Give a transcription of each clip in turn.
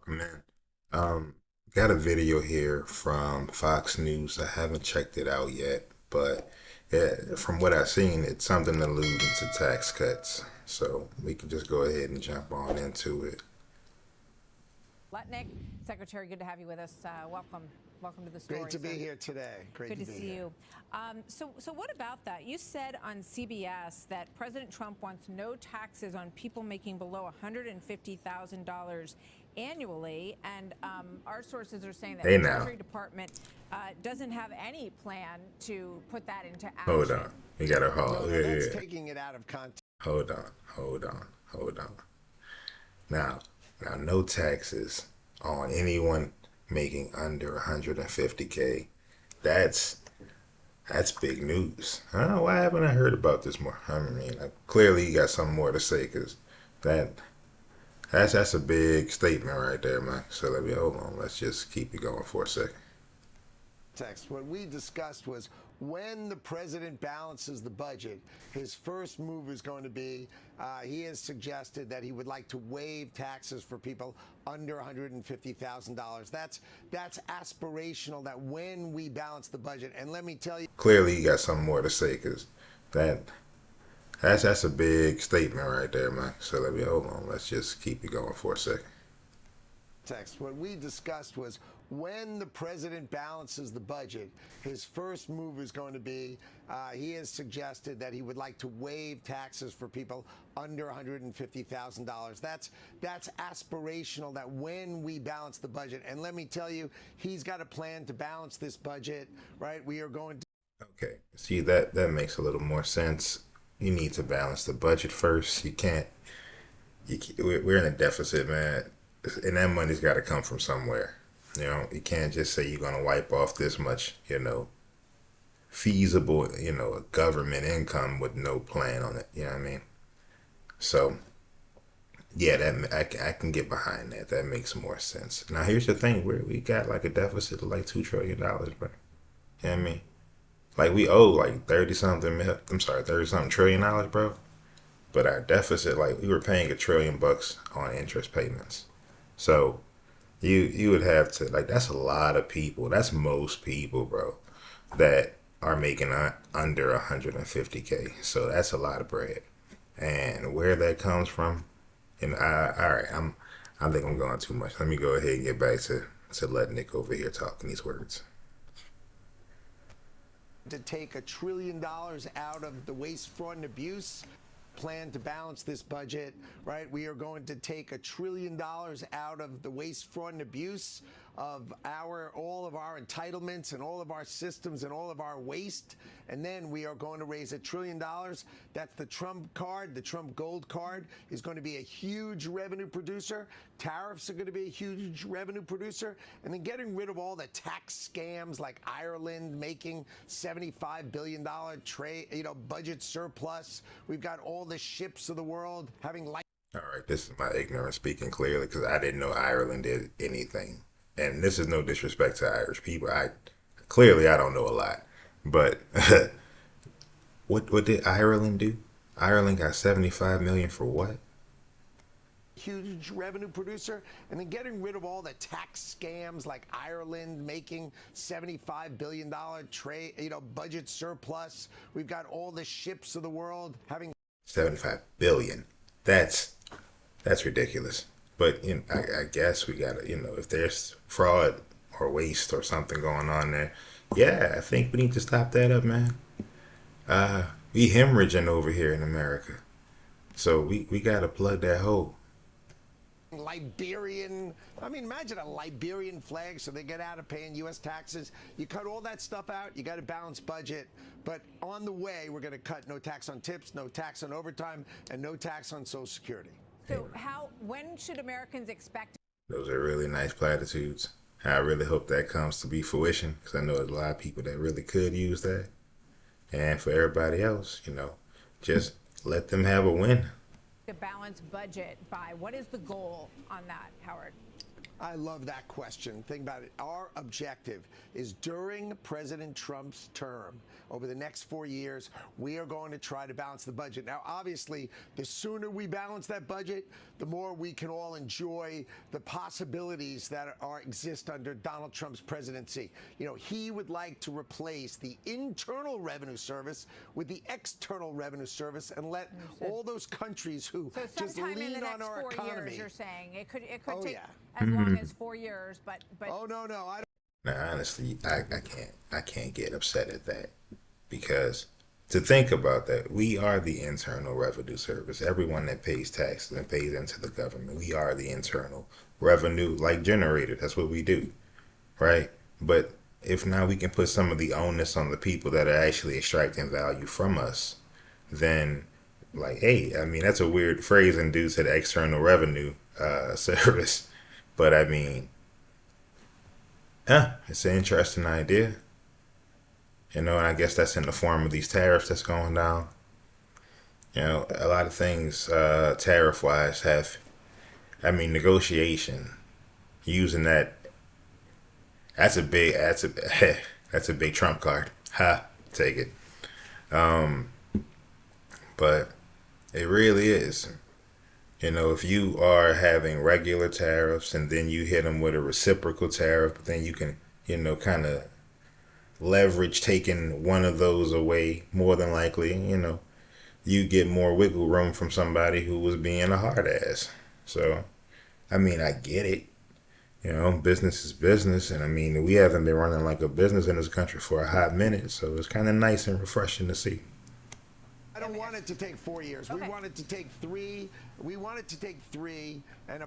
Welcome in. Um, got a video here from Fox News. I haven't checked it out yet, but from what I've seen, it's something alluding to tax cuts. So we can just go ahead and jump on into it. Lutnick, Secretary, good to have you with us. Welcome to the story. Great to be here today. Good to see you. So what about that? You said on CBS that President Trump wants no taxes on people making below $150,000 annually, and our sources are saying that Hey the now, Treasury Department doesn't have any plan to put that into hold action. on. You gotta No, hold. no, Yeah, that's yeah. taking it out of context. Hold on. Now, no taxes on anyone making under 150K. That's That's big news. Why haven't I heard about this more? I mean, clearly you got something more to say, because that that's a big statement right there, man. So let me hold on. Let's just keep it going for a second. What we discussed was when the president balances the budget, his first move is going to be he has suggested that he would like to waive taxes for people under $150,000. That's aspirational. That when we balance the budget, and let me tell you. Clearly you got something more to say, because that that's a big statement right there, man. So let me hold on. Let's just keep it going for a second. What we discussed was when the president balances the budget, his first move is going to be he has suggested that he would like to waive taxes for people under $150,000. That's aspirational. That when we balance the budget, and let me tell you, he's got a plan to balance this budget. Right, we are going to. Okay, see that makes a little more sense. You need to balance the budget first. You can't. We're in a deficit, man, and that money's got to come from somewhere. You can't just say you're gonna wipe off this much, feasible, a government income with no plan on it. You know what I mean? So yeah, I can get behind that. That makes more sense. Now here's the thing: we got like a deficit of like $2 trillion, bro. You know what I mean? Like we owe like 30 something. I'm sorry, 30 something $1 trillion, bro. But our deficit, like we were paying $1 trillion on interest payments. So you would have to, like, that's a lot of people. That's most people, bro, that are making under 150K. So that's a lot of bread. And where that comes from, and all right, I think I'm going too much. Let me go ahead and get back to letting Nick over here talking these words. To take $1 trillion out of the waste, fraud, and abuse plan to balance this budget, right? We are going to take $1 trillion out of the waste, fraud, and abuse of all of our entitlements and all of our systems and all of our waste. And then we are going to raise $1 trillion. That's the Trump card. The Trump gold card is going to be a huge revenue producer. Tariffs are going to be a huge revenue producer. And then getting rid of all the tax scams like Ireland making $75 billion budget surplus. We've got all the ships of the world having light. All right, this is my ignorance speaking clearly, because I didn't know Ireland did anything. And this is no disrespect to Irish people. I don't know a lot. But what did Ireland do? Ireland got 75 million for what? Huge revenue producer. And then getting rid of all the tax scams like Ireland making $75 billion budget surplus. We've got all the ships of the world having 75 billion. That's ridiculous. But I guess we gotta, if there's fraud or waste or something going on there, yeah, I think we need to stop that up, man. We hemorrhaging over here in America, so we gotta plug that hole. Liberian. I mean, imagine a Liberian flag so they get out of paying U.S. taxes. You cut all that stuff out, you got a balanced budget. But on the way, we're going to cut no tax on tips, no tax on overtime, and no tax on Social Security. So when should Americans expect? Those are really nice platitudes. I really hope that comes to be fruition, because I know there's a lot of people that really could use that. And for everybody else, just let them have a win. A balanced budget by what is the goal on that, Howard? I love that question. Think about it. Our objective is during President Trump's term, over the next 4 years, we are going to try to balance the budget. Now, obviously, the sooner we balance that budget, the more we can all enjoy the possibilities that exist under Donald Trump's presidency. You know, he would like to replace the Internal Revenue Service with the External Revenue Service and let all those countries who So just sometime lean in the on next our 4 economy. years, you're saying it could Oh, take yeah. as long as 4 years, but Oh, no, I don't. Now, honestly, I can't get upset at that because to think about that, we are the Internal Revenue Service. Everyone that pays taxes and pays into the government, we are the internal revenue like generator. That's what we do, right? But if now we can put some of the onus on the people that are actually extracting value from us, then like, hey, I mean, that's a weird phrase and due to the External Revenue Service, but I mean, yeah, it's an interesting idea. You know, and I guess that's in the form of these tariffs that's going down. You know, a lot of things tariff wise have, I mean, negotiation using that. That's a that's a big trump card. Ha, take it. But it really is. You know, if you are having regular tariffs and then you hit them with a reciprocal tariff, but then you can, you know, kind of leverage taking one of those away, more than likely, you know, you get more wiggle room from somebody who was being a hard ass. So, I mean, I get it. You know, business is business. And I mean, we haven't been running like a business in this country for a hot minute. So it's kind of nice and refreshing to see. I don't want it to take 4 years. Okay. We want it to take 3. We want it to take 3, and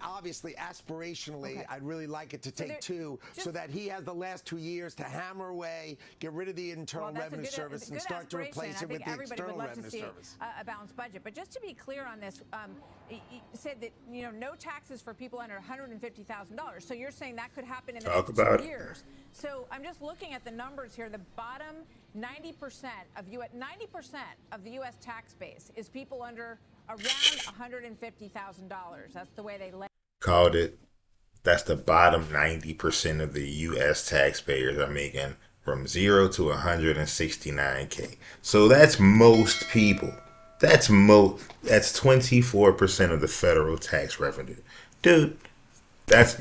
obviously, aspirationally, Okay. I'd really like it to take there- 2, so just- that he has the last 2 years to hammer away, get rid of the Internal Well, that's a Revenue good, Service, a and good start to aspiration. replace I it with think the everybody External would love to Revenue see Service. a balanced budget. But just to be clear on this, you said that no taxes for people under $150,000. So you're saying that could happen in the Talk next about 2 it. years. So I'm just looking at the numbers here. The bottom 90% of the U.S. tax base is people under around $150,000. That's the way they lay. Called it. That's the bottom 90% of the U.S. taxpayers are making from 0 to 169K. So that's most people. That's 24% of the federal tax revenue. Dude, that's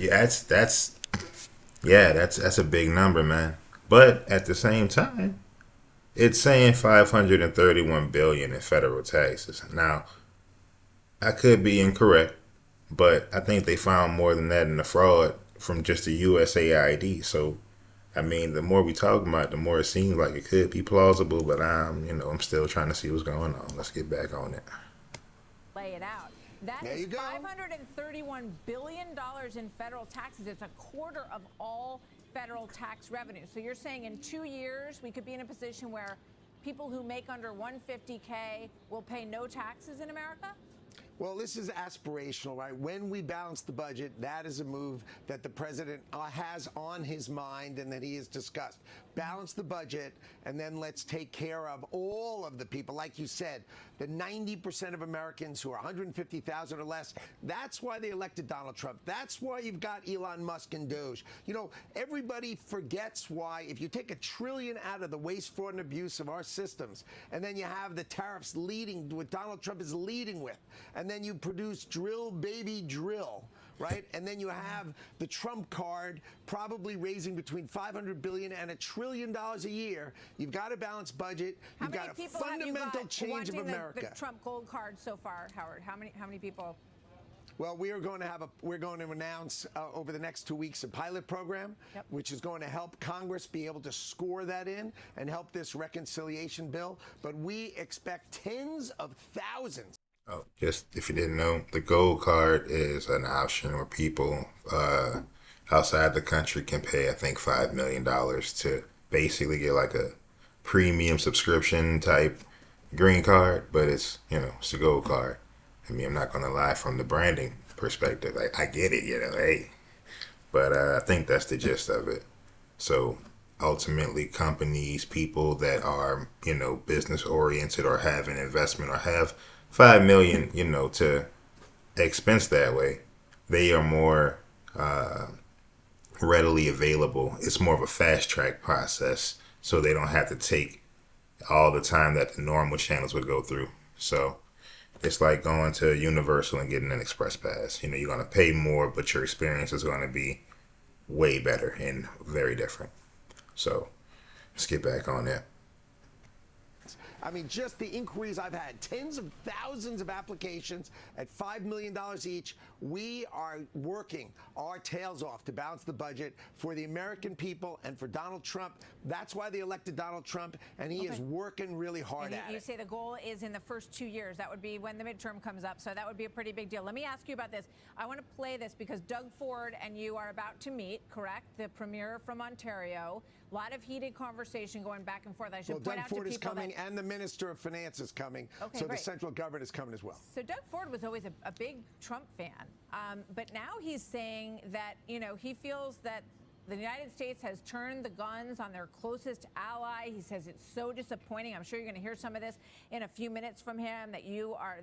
a big number, man. But at the same time, it's saying 531 billion in federal taxes. Now, I could be incorrect, but I think they found more than that in the fraud from just the USAID. So, I mean, the more we talk about it, the more it seems like it could be plausible, but I'm still trying to see what's going on. Let's get back on it. Lay it out. That There is you go. $531 billion in federal taxes. It's a quarter of all federal tax revenue. So you're saying in 2 years we could be in a position where people who make under 150K will pay no taxes in America? Well, this is aspirational, right? When we balance the budget, that is a move that the president has on his mind and that he has discussed. Balance the budget, and then let's take care of all of the people. Like you said, the 90% of Americans who are 150,000 or less. That's why they elected Donald Trump. That's why you've got Elon Musk and Doge. You know, everybody forgets why if you take $1 trillion out of the waste, fraud, and abuse of our systems, and then you have the tariffs leading, what Donald Trump is leading with, and then you produce drill, baby, drill, right? And then you have the Trump card probably raising between $500 billion and $1 trillion a year. You've got a balanced budget. How You've many got a people have you fundamental got change of wanting America. the Trump gold card so far, Howard? How many people? Well, we're going to announce over the next 2 weeks a pilot program, Yep. which is going to help Congress be able to score that in and help this reconciliation bill. But we expect tens of thousands. Oh, just if you didn't know, the gold card is an option where people outside the country can pay, I think, $5 million to basically get like a premium subscription type green card, but it's a gold card. I mean, I'm not gonna lie, from the branding perspective, like, I get it, hey, but I think that's the gist of it. So ultimately, companies, people that are business oriented or have an investment or have 5 million, to expense that way, they are more readily available. It's more of a fast track process, so they don't have to take all the time that the normal channels would go through. So it's like going to Universal and getting an express pass. You know, you're gonna pay more, but your experience is gonna be way better and very different. So let's get back on that. I mean, just the inquiries I've had, tens of thousands of applications at $5 million each. We are working our tails off to balance the budget for the American people and for Donald Trump. That's why they elected Donald Trump, and he is working really hard at it. You say the goal is in the first 2 years. That would be when the midterm comes up, so that would be a pretty big deal. Let me ask you about this. I want to play this because Doug Ford and you are about to meet, correct? The premier from Ontario. A lot of heated conversation going back and forth. I should point Doug out Ford to is people coming, that, and the Minister of Finance is coming. Okay, so great. the central government is coming as well. So Doug Ford was always a big Trump fan, but now he's saying that, you know, he feels that the United States has turned the guns on their closest ally. He says it's so disappointing. I'm sure you're going to hear some of this in a few minutes from him, that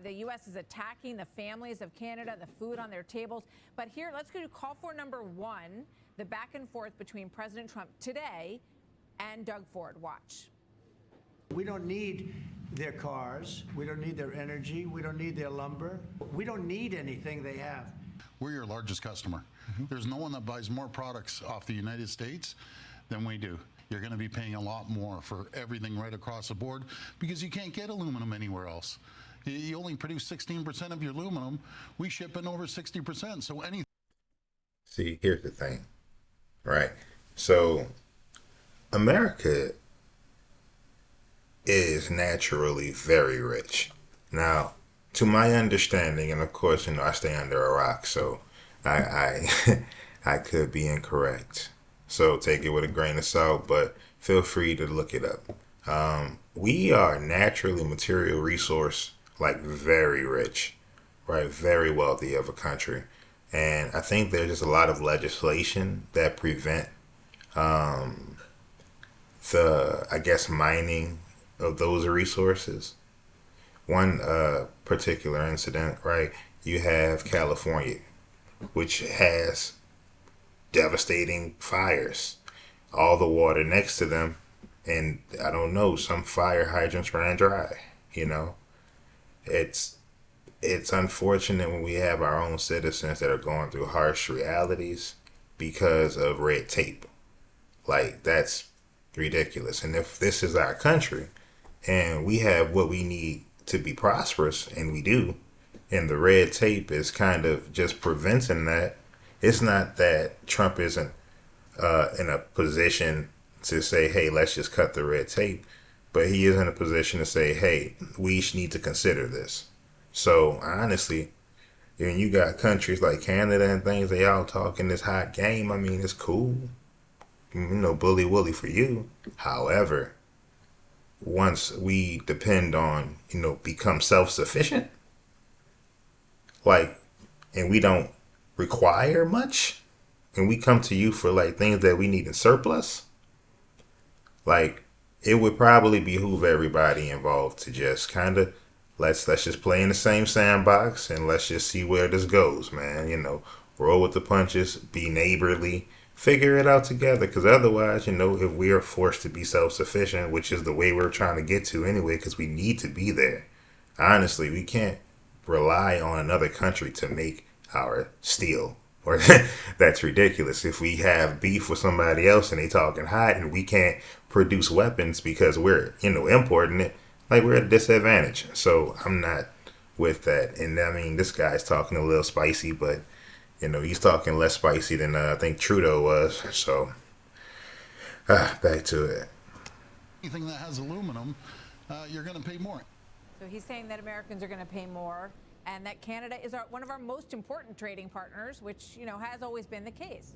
the U.S. is attacking the families of Canada, the food on their tables. But here, let's go to call for number one, the back and forth between President Trump today and Doug Ford. Watch. We don't need their cars. We don't need their energy. We don't need their lumber. We don't need anything they have. We're your largest customer. There's no one that buys more products off the United States than we do. You're going to be paying a lot more for everything right across the board because you can't get aluminum anywhere else. You only produce 16% of your aluminum. We ship in over 60%. So any. See, here's the thing, right? So America is naturally very rich. Now, to my understanding, and of course, you know, I stay under a rock, so I I could be incorrect. So take it with a grain of salt, but feel free to look it up. We are naturally material resource, like very rich, right? Very wealthy of a country. And I think there's just a lot of legislation that prevent the, I guess, mining of those resources. One particular incident, right? You have California, which has devastating fires, all the water next to them, and I don't know, some fire hydrants ran dry. You know, it's unfortunate when we have our own citizens that are going through harsh realities because of red tape. Like, that's ridiculous. And if this is our country and we have what we need to be prosperous, and we do, and the red tape is kind of just preventing that, it's not that Trump isn't in a position to say, hey, let's just cut the red tape, but he is in a position to say, hey, we need to consider this. So honestly, when you got countries like Canada and things, they all talking this hot game. I mean, it's cool, you know, bully woolly for you. However, once we depend on, you know, become self-sufficient, like, and we don't require much, and we come to you for like things that we need in surplus, like, it would probably behoove everybody involved to just kind of let's just play in the same sandbox and let's just see where this goes, man. You know, roll with the punches, be neighborly, figure it out together. Because otherwise, you know, if we are forced to be self-sufficient, which is the way we're trying to get to anyway, because we need to be there. Honestly, we can't rely on another country to make our steel. Or that's ridiculous. If we have beef with somebody else and they talking hot and we can't produce weapons because we're, you know, importing it, like, we're at a disadvantage. So I'm not with that. And I mean, this guy's talking a little spicy, but, you know, he's talking less spicy than I think Trudeau was. So back to it. Anything that has aluminum, you're going to pay more. So he's saying that Americans are going to pay more, and that Canada is one of our most important trading partners, which, you know, has always been the case.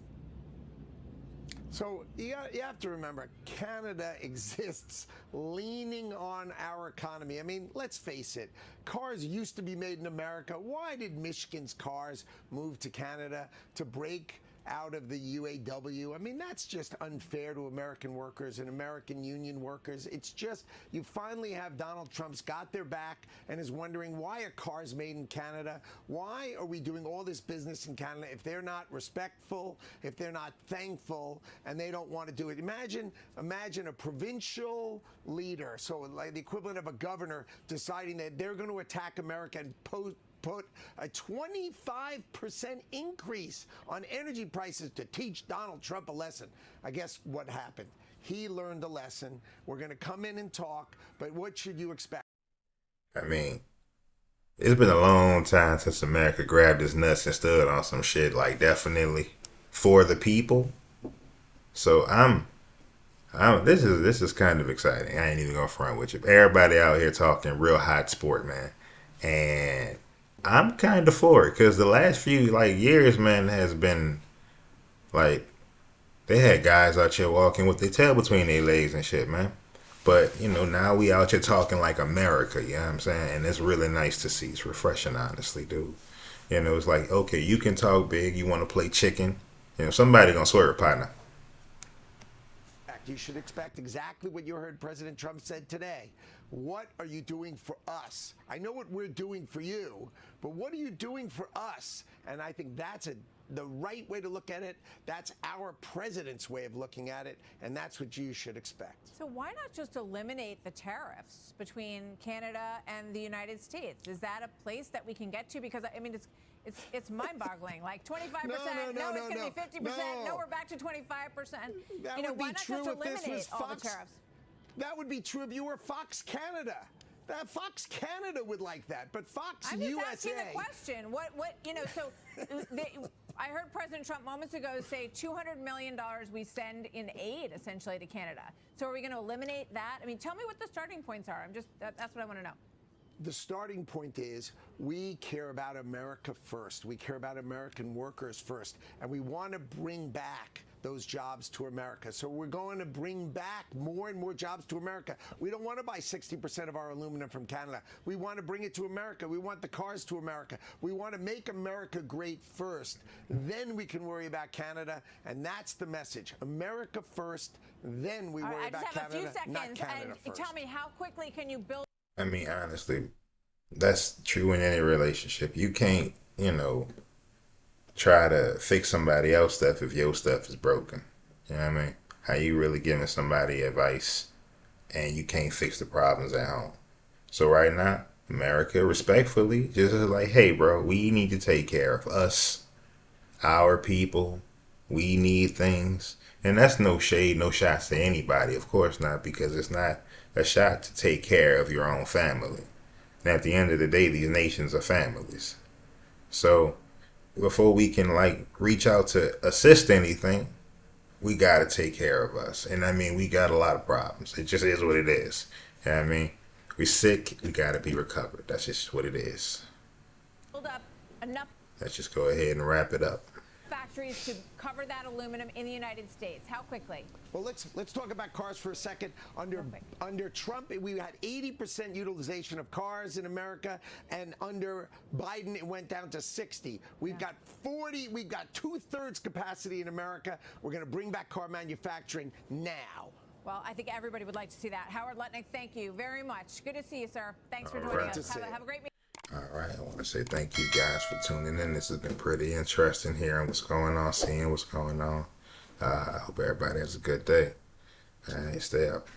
So you have to remember, Canada exists leaning on our economy. I mean, let's face it, cars used to be made in America. Why did Michigan's cars move to Canada? To break out of the UAW. I mean, that's just unfair to American workers and American union workers. It's just, you finally have Donald Trump's got their back and is wondering, why are cars made in Canada? Why are we doing all this business in Canada if they're not respectful, if they're not thankful, and they don't want to do it? Imagine a provincial leader, so like the equivalent of a governor, deciding that they're going to attack America and put a 25% increase on energy prices to teach Donald Trump a lesson. I guess what happened? He learned a lesson. We're going to come in and talk, but what should you expect? I mean, it's been a long time since America grabbed its nuts and stood on some shit like definitely for the people. So this is kind of exciting. I ain't even gonna front with you. Everybody out here talking real hot sport, man, and I'm kind of for it because the last few years, man, has been like they had guys out here walking with their tail between their legs and shit, man. But now we out here talking like America, you know what I'm saying? And it's really nice to see. It's refreshing, honestly, dude. It's like, okay, you can talk big, you want to play chicken, somebody gonna swerve, partner. You should expect exactly what you heard President Trump said today. What are you doing for us? I know what we're doing for you, but what are you doing for us? And I think that's the right way to look at it. That's our president's way of looking at it, and that's what you should expect. So why not just eliminate the tariffs between Canada and the United States? Is that a place that we can get to? Because I mean, it's mind-boggling. Like 25%. No, it's going to be 50%. No, we're back to 25%. That would why be not true just if this eliminate was all Fox. the tariffs? That would be true if you were Fox Canada. Fox Canada would like that, but Fox I'm just USA. asking the question. So I heard President Trump moments ago say $200 million we send in aid essentially to Canada. So are we going to eliminate that? I mean, tell me what the starting points are. That's what I want to know. The starting point is we care about America first. We care about American workers first, and we want to bring back those jobs to America. So we're going to bring back more and more jobs to America. We don't want to buy 60% of our aluminum from Canada. We want to bring it to America. We want the cars to America. We want to make America great first. Then we can worry about Canada, and that's the message. America first, then we worry about Canada, I just have a few seconds, not Canada and first. tell me, how quickly can you build? I mean, honestly, that's true in any relationship. You can't, try to fix somebody else's stuff if your stuff is broken. You know what I mean? How you really giving somebody advice and you can't fix the problems at home? So right now, America, respectfully, just like, hey, bro, we need to take care of us, our people. We need things. And that's no shade, no shots to anybody. Of course not, because it's not a shot to take care of your own family. And at the end of the day, these nations are families. So before we can reach out to assist anything, we got to take care of us. And I mean, we got a lot of problems. It just is what it is. You know what I mean? We're sick. We got to be recovered. That's just what it is. Build up enough Let's just go ahead and wrap it up. factories to cover that aluminum in the United States. How quickly? Well, let's talk about cars for a second. Under Trump, we had 80% utilization of cars in America, and under Biden, it went down to 60. We've got 40. We've got 2/3 capacity in America. We're going to bring back car manufacturing now. Well, I think everybody would like to see that. Howard Lutnick, thank you very much. Good to see you, sir. Thanks for joining us. Have a great meeting. All right. I want to say thank you guys for tuning in. This has been pretty interesting hearing what's going on, seeing what's going on. I hope everybody has a good day. Stay up.